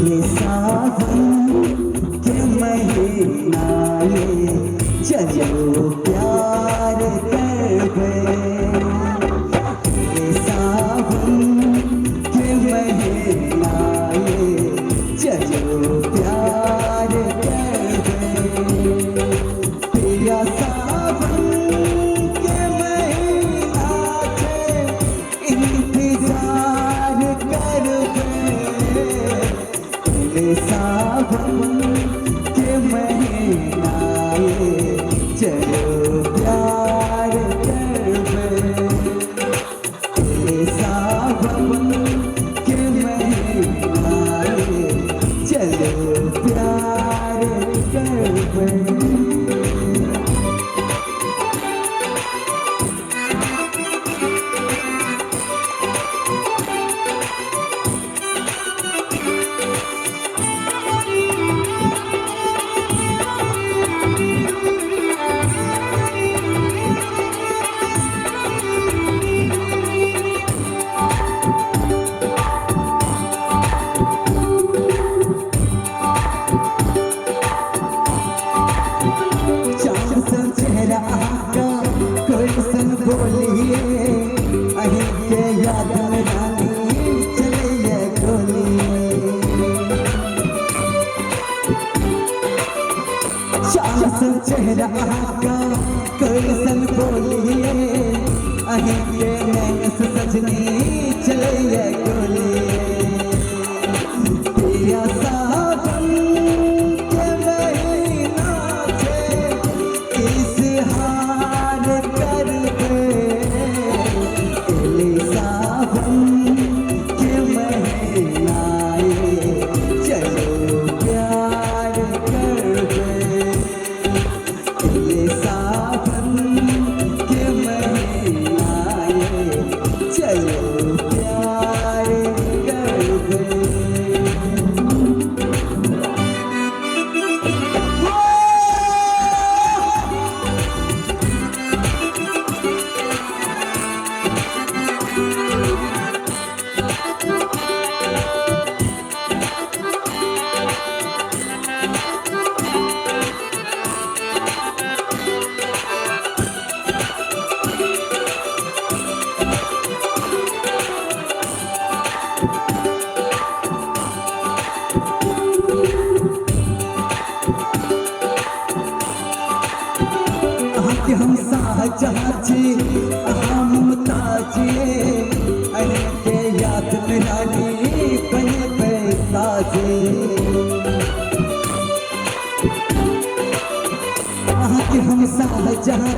ये सावन के महीना ये चलो प्यार कर गए। ये सावन के महीना ये चलो प्यार कर गए। तेरा सावन के महीना से इंतजार कर गए। सावन के महीना ये चलो प्यार कर गए। सावन के महीना ये चलो प्यार कर गए। बोलिए अही के याद में रानी चलिए गोली। चांद सा चेहरा का कैसन बोलिए अही के नैन से सजनी चलिए गोली। तेरा सावन के महीना से इजहार कर हम शाहजहां हम मुमताज के याद में रानी बने बेताज। हम शाहजहां